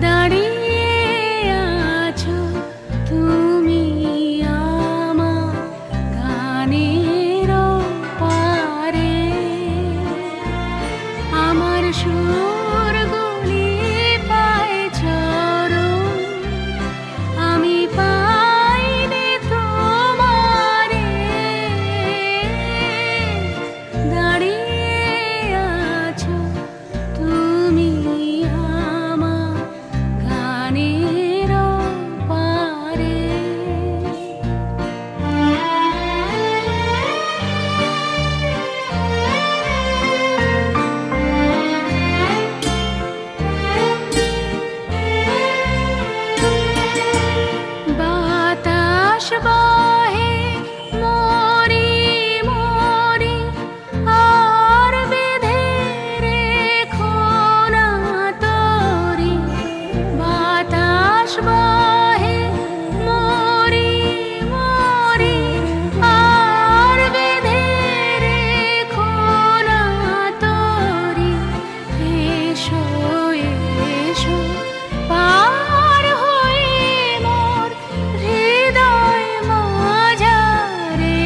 দাঁড়িয়ে আছো তুমি আমার গানের পারে, আমার সুরগুলি পায় চরণ, আমি পাইনি তোমারে। দাঁড়িয়ে আছো তুমি আমার গানের পারে। বাতাস বহে মরি মরি, আর বেঁধে রেখো না তরি। বাতাস বহে মরি মরি, আর বেঁধে রেখো না তরি। এসো এসো পার হয়ে মোর হৃদয় মাঝারে।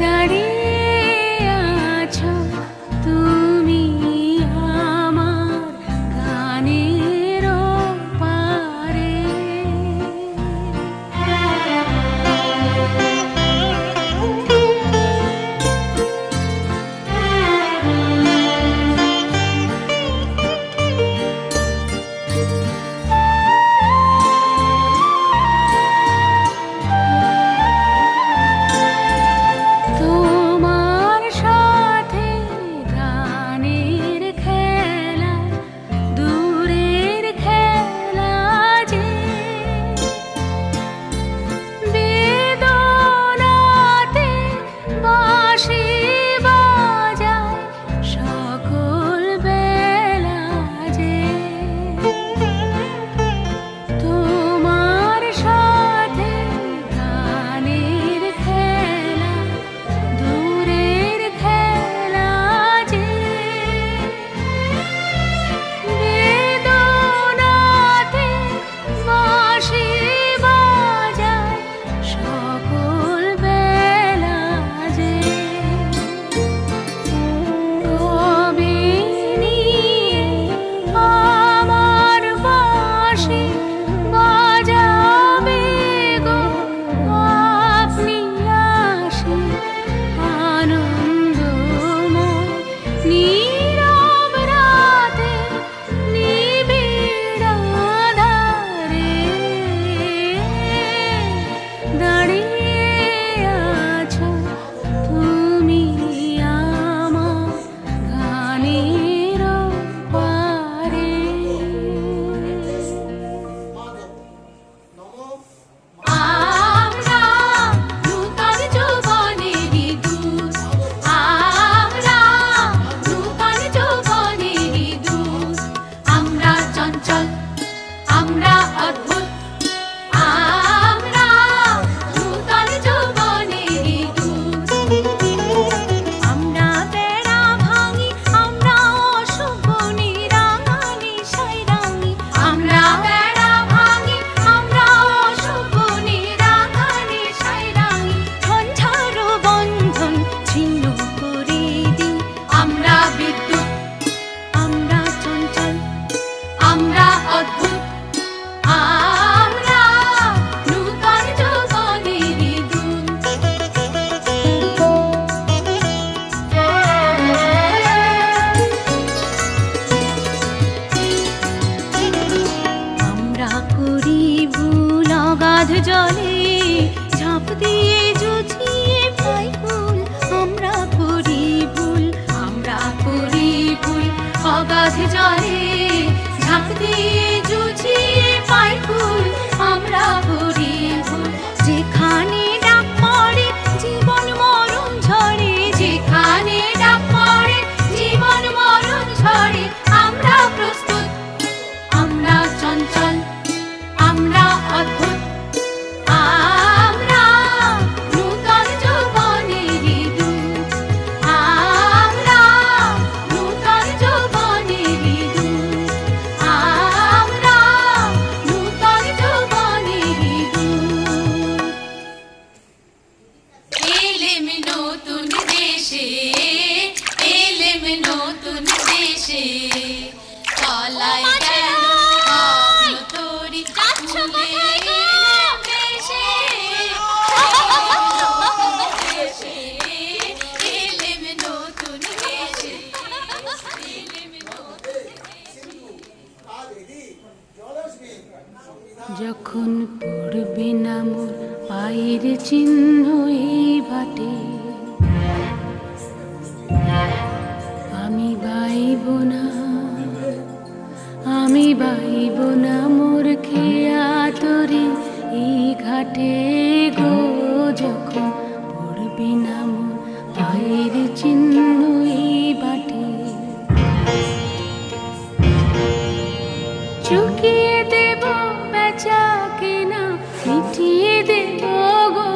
দাঁড়িয়ে আছো তুমি আমার গানের পারে। তোমার সাথে গানের খেলা, দূরের খেলা যে। বেদনাতে বাঁশি বাজায় সকল বেলা যে। তোমার সাথে গানের খেলা, দূরের খেলা যে। বেদনাতে বাঁশি বাজায় সকল বেলা যে। কবে নিয়ে আমার বাঁশি বাজাবে গো আপনি আসি, আনন্দময় নীরব রাতে নিবিড় আঁধারে। দাঁড়িয়ে আছো তুমি আমার গানের পারে। আমরা নূতন যৌবনেরই দূত, আমরা নূতন যৌবনেরই দূত। আমরা চঞ্চল, আমরা অদ্ভুত, আমরা নূতন যৌবনেরই দূত। আমরা বেড়া ভাঙি, আমরা অশুভ নিরাঙানি সাইরাঙি। আমরা বেড়া ভাঙি, আমরা অশুভ নিরাঙানি সাইরাঙি। ঝঞ্ঝার বন্ধন ছিন্ন করে দিই। আমরা বিদ্যুৎ, আমরা চঞ্চল, আমরা অদ্ভুত, আমরা নূতন যৌবনেরই দূত। আমরা করি ভুল অগাধ জলে, ঝাঁপ দিয়ে জুঝিয়ে পাই কুল। আমরা করি ভুল, আমরা করি ভুল অগাধ জলে, ঝাঁপ দিয়ে জুঝিয়ে পাই কুল। আমরা করি ভুল, যেখানে ডাক পড়ে জীবন মরণ ঝরে। যেখানে ডাক পড়ে জীবন মরণ ঝরে। আমরা প্রস্তুত, আমরা চঞ্চল, আমরা অদ্ভুত, আমরা নূতন যৌবনেরই দূত। আমরা নূতন যৌবনেরই দূত। যখন পড়বে না মোর পায়ের চিহ্ন এই বাটে, আমি বাইব না, আমি বাইব না মোর খেয়া তরি এই ঘাটে গো। যখন পড়বে না মোর পায়ের চিহ্ন এই বাটে, চুকিয়ে দেব বেচা কেনা, মিটিয়ে দেব গো,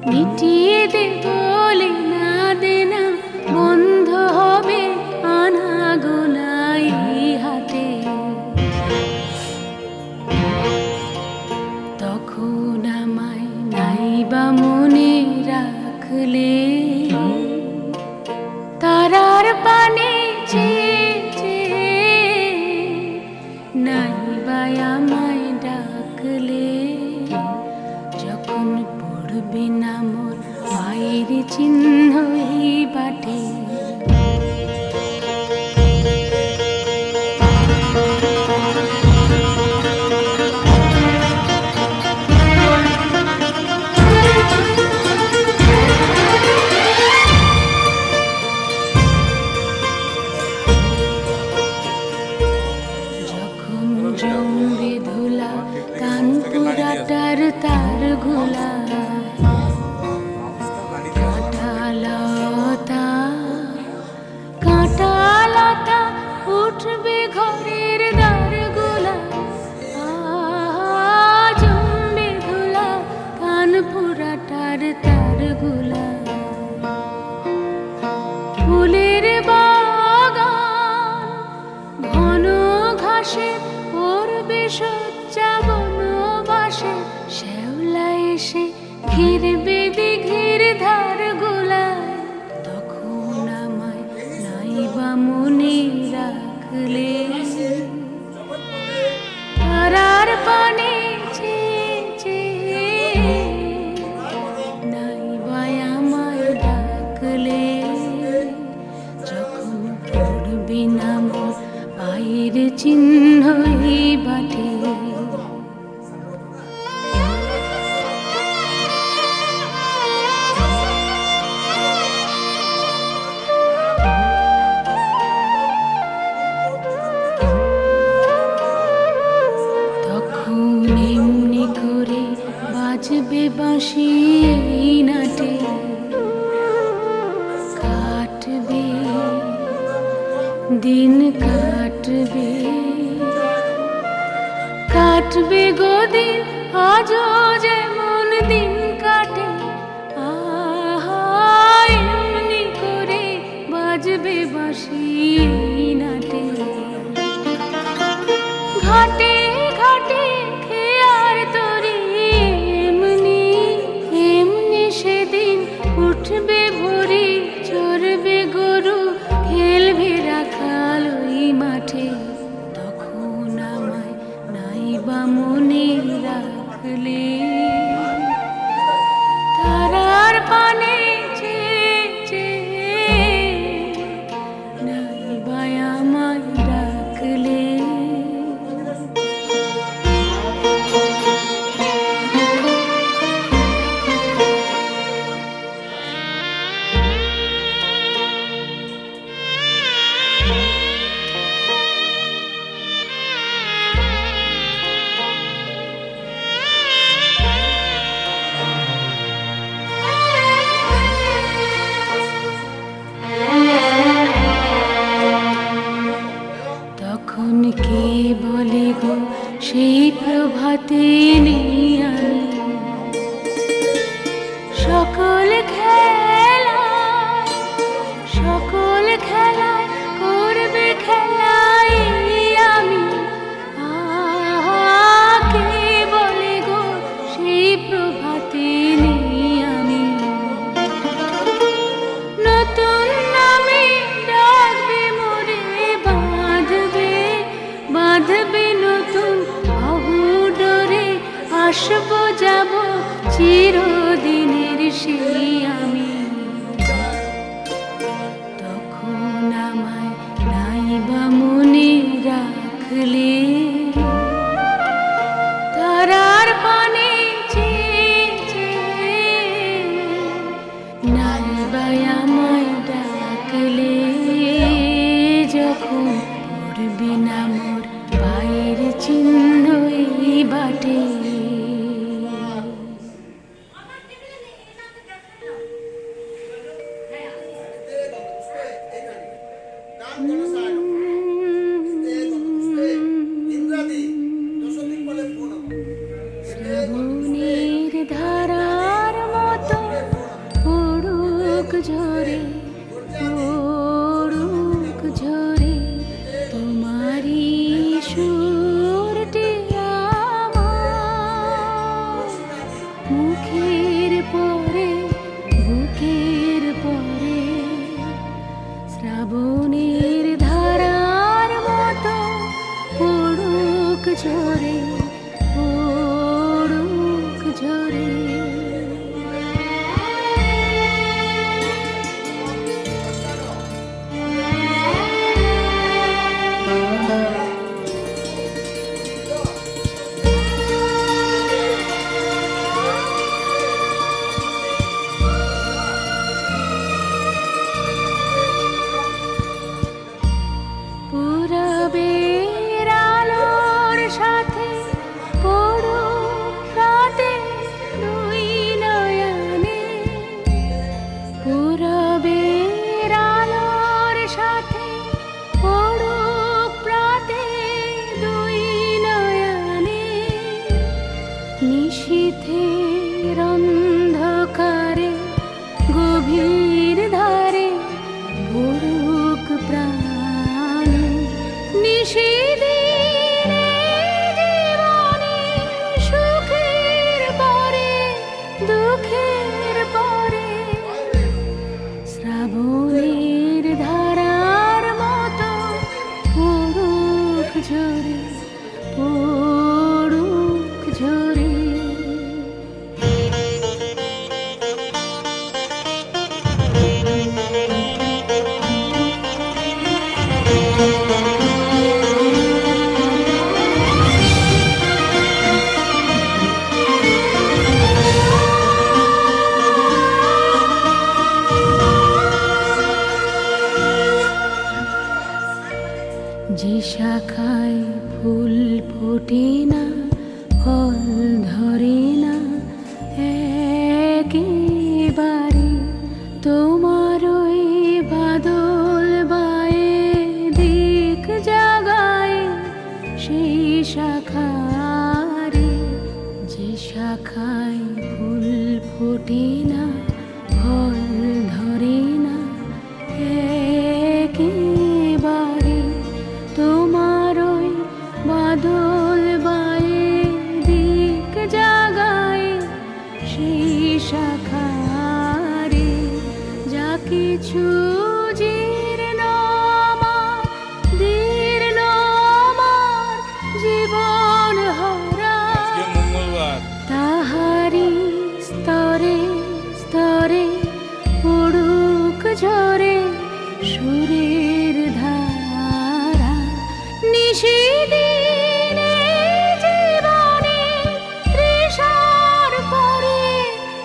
মিটিয়ে দেব লেনা দেনা, বন্ধ হবে আনা গোনা এই হাতে। তখন আমায় নাইবা মনে রাখলে, তারার পানে নাইবা আমায় ডাকলে, যখন পড়বে না মোর পায়ের চিহ্ন এই বাটে। জমবে ধুলা কানপুরাটার তার ঘোলা, কাঁটালতা কাঁটালতা উঠবে ঘরের দ্বার গোলা। জমবে ধুলা কানপুরাটার তার গোলা, ফুলের বাগান ঘন ঘাসে পড়বে সজ্জা বনবাসে, শ্যাওলা এসে ঘিরবে দিঘির ধার গোলায়। তখন আমায় নাইবা মনে রাখলে, তারার পানে নাইবা আমায় ডাকলে, যখন পড়বে না মোর পায়ের চিহ্ন এই বাটে। তখন এমনি করে বাজবে বাঁশি এই নাটে, কাটবে দিন কাটবে, কাটবে গো দিন আজও যেমন দিন কাটে। এমনি করে বাজবে বাঁশি এই নাটে, ঘাটে ঘাটে খেয়ার তরি এমনি এমনি সেদিন উঠবে ভরি, চড়বে গরু খেলবে রাখাল ওই মাঠে। তখন আমায় নাইবা মনে রাখলে, তারার পানে নাইবা আমায় ডাকলে। তখন কে বলে গো সেই প্রভাতে নেই আমি, সকল খেলায় সকল খেলায় করবে খেলায় আমি। কে বলে গো সেই প্রভাতে নেই আমি, নতুন নামে ডাকবে মোরে, বাঁধবে বাঁধবে নতুন বাহু ডোরে, আসবো যাব চিরদিনের সেই আমি। তখন আমায় নাইবা মনে রাখলে, পড়বি না মোর পায়ের চিহ্ন এই বাটে। শ্রাবণের ধারার মতো পড়ুক ঝরে, পড়ুক ঝরে তোমারি সুরটি আমার মুখের পরে, বুকের পরে। শ্রাবণের ধারার মতো পড়ুক ঝরে, পড়ুক ঝরে। পূরবের আলোর সাথে পড়ুক রাতে দুই নয়নে। পূরবের আলোর সাথে পড়ুক রাতে দুই নয়নে। নিশীথের অন্ধকারে গভীর ধারে পড়ুক প্রাণে। নিশিদিনে জীবনে সুখের পরে, দুঃখের পরে। শ্রাবণের ধারার মতো পড়ুক ঝরে, পড়ুক ঝরে। যে শাখায় ফুল ফোটে না, ফল ধরে না একেবারে, তোমার ওই বাদল বায়ে দিক জাগায় সেই শাখারে। যে শাখায় ফুল ফোটে না, ফল ধরে না একেবারে, তোমার ওই বাদল বায়ে দিক জাগায় সেই শাখারে। যা কিছু জীর্ণ আমার, দীর্ণ আমার জীবন হারা, তাহারি স্তরে স্তরে পড়ুক ঝরে সুরের ধারা। নিশিদিনে জীবনে তৃষার পরে,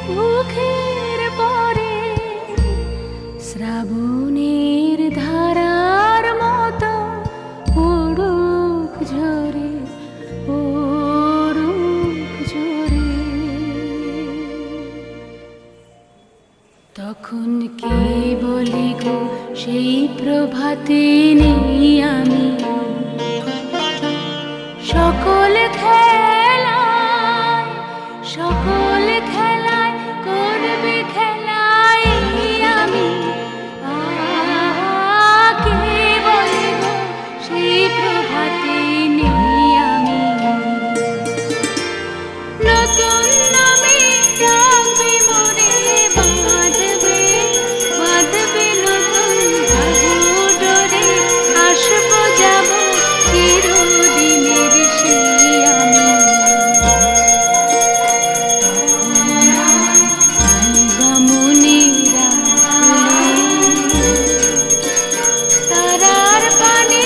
ভুখের পরে। শ্রাবণের ধারার মতো পড়ুক ঝরে, পড়ুক ঝরে। তখন কে বলি গো সেই প্রভাতে নেই আমি, সকল খেলায়, সকল খেলায় করবে খেলায় আমি। কে বলি গো সেই প্রভাতে নেই আমি। নতুন নামে ডাকবে মোরে, বাঁধবে বাঁধবে নতুন ডোরে। আসবো যাবো চিরদিনের সেই আমি। আইবা মনেরা তারার পানে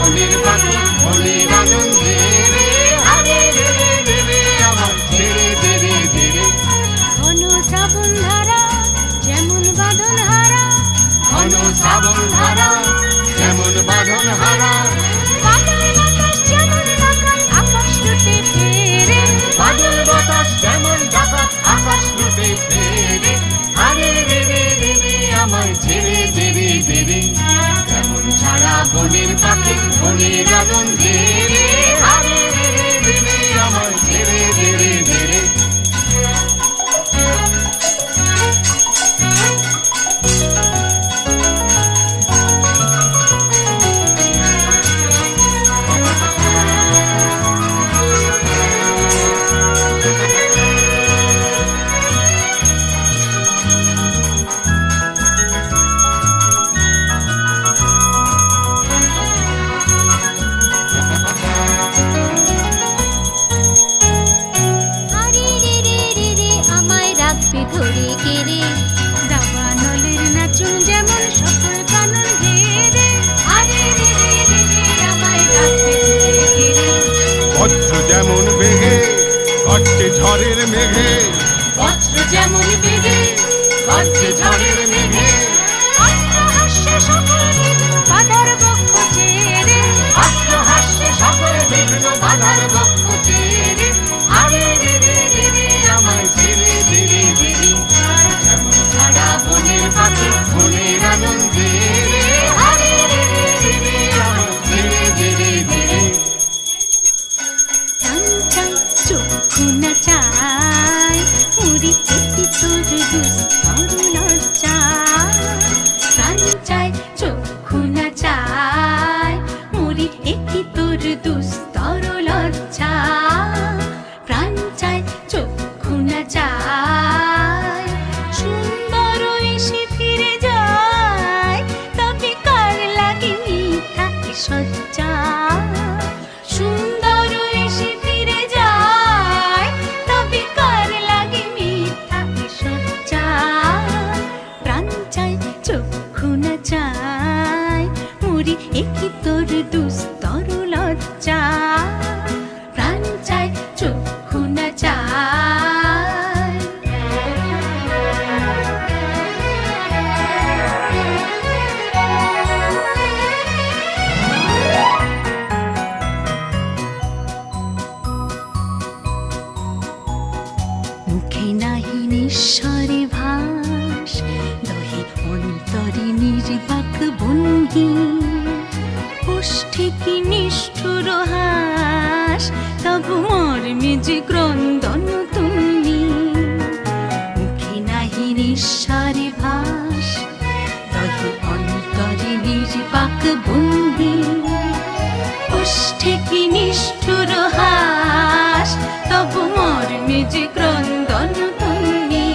বনের পাখি মনের আনন্দে রে হারে রে রে রে রে আমার ছেড়ে দে রে দে রে। ঘন শ্রাবণ ধারা যেমন বাঁধন হারা, ঘন শ্রাবণ ধারা যেমন বাঁধন হারা, বাদল বাতাস যেমন ডাকাত আকাশ লুটে ফেরে, বাদল বাতাস যেমন ডাকাত আকাশ লুটে ফেরে হারে রে রে রে রে আমায় ছেড়ে দে রে দে রে। যেমন ছাড়া বনের পাখি বনের আনন্দে রে হারে রে রে রে রে আমায় ছেড়ে দে রে দে রে। আরে রে রে রে রে আমায় রাখবে ধরে কেড়ে, দাবানলের নাচুন যেমন সকল কানন ঘেরে, আরে রে রে রে রে আমায় রাখবে ধরে কেড়ে, বজ্র যেমন বেগে গর্জে ঝড়ের মেঘে, বজ্র যেমন বেগে গর্জে ঝড়ের মেঘে, অট্টহাস্যে সকল বিঘ্ন বাধার বক্ষ চেরে, অট্টহাস্যে সকল বিঘ্ন বাধার বক্ষ চেরে হারে রে রে রে রে আমায় ছেড়ে দে রে দে রে। যেমন ছাড়া বনের পাখি বনের আনন্দে রে হারে রে রে রে রে আমায় ছেড়ে দে রে দে রে। প্রাণ চাই চক্ষু না চাই উড়ি এটি তোর দুস্তর লজ্জা, প্রাণ চাই চক্ষু না চাই উড়ি এটি তোর দুস্তর লজ্জা, প্রাণ চাই চক্ষু না চাই সুন্দর এসে ফিরে যায়, তবে কার লাগে মিথ্যা এ সজ্জা, সুন্দর এসে ফিরে যায় তবে কার লাগে মিথ্যা এ সজ্জা, প্রাণ চাই চক্ষু না চাই মুড়ি একই তোর দুস্তর লজ্জা, প্রাণ চাই চক্ষু না চাই। মুখে নাহি নিঃস্বরে ভাস, দহে অন্তরে নির্বাক বন্যী, ওষ্ঠে কি নিষ্ঠুর হাস, তবু মর্মে যে ক্রন্দন তুমি। মুখে নাহি নিঃস্বরে ভাস, দহে অন্তরে নির্বাক বন্যী, ওষ্ঠে কি নিষ্ঠুর হাস, তবু মর্মে যে ক্রন্দন তুমি।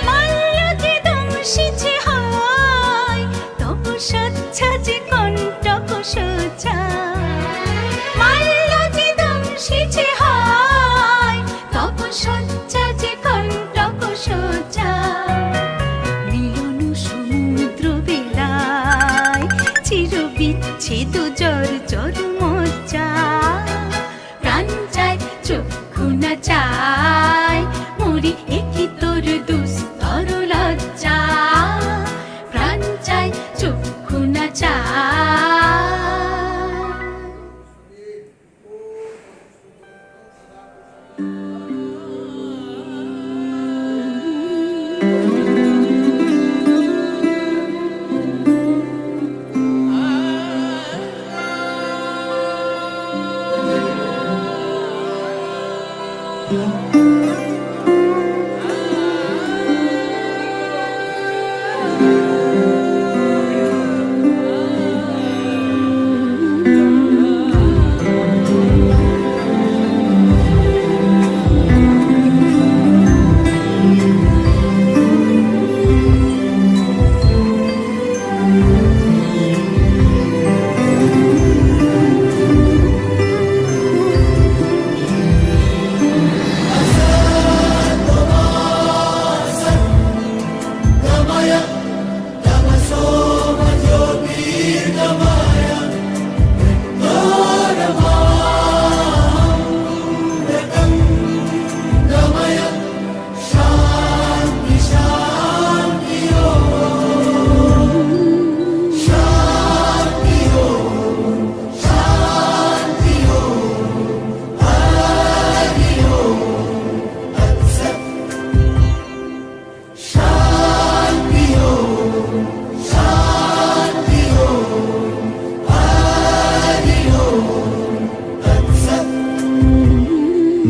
মাল্য যে দংশিছে হয়, তবু সচ্ছা যে কণ্টক সোজা, মাল্য যে দংশিছে হয়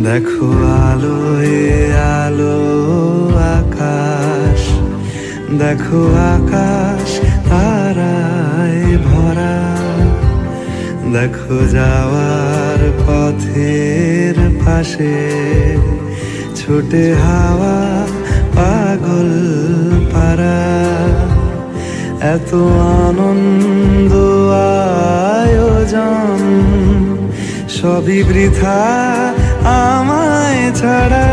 দেখো আলোয় আলো আকাশ, দেখো আকাশ তারায় ভরা, দেখো যাওয়ার পথের পাশে ছোটে হাওয়া পাগল পারা। এত আনন্দ আয়োজন সবই বৃথা আমায় ছাড়া।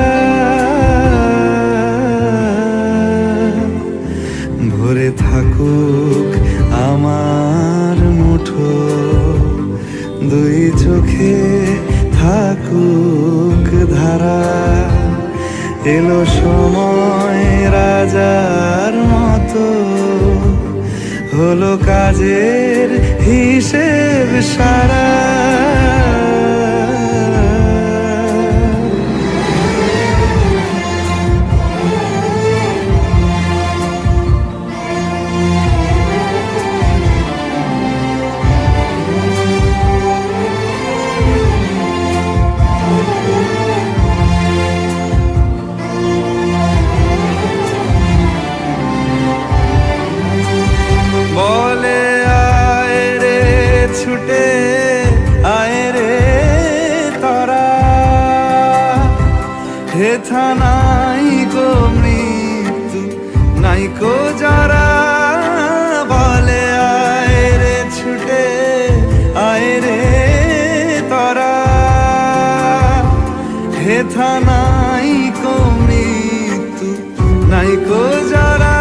ভরে থাকুক আমার মুঠো, দুই চোখে থাকুক ধারা। এলো সময় রাজার মতো, হলো কাজের হিসেব সারা। বলে আয় রে ছুটে আয় রে তারা, হেথা নাই কো মৃত্যু নাই কো যারা। বলে আয় রে ছুটে আয় রে তারা, হেথা নাই কো মৃত্যু নাই কো যারা।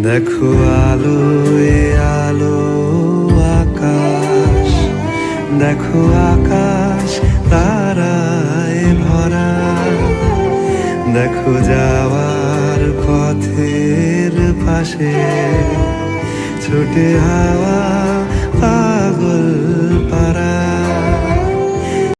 দেখো আলোয় আলো আকাশ, দেখো আকাশ তারায় ভরা, দেখো যাওয়ার পথের পাশে ছোটে হাওয়া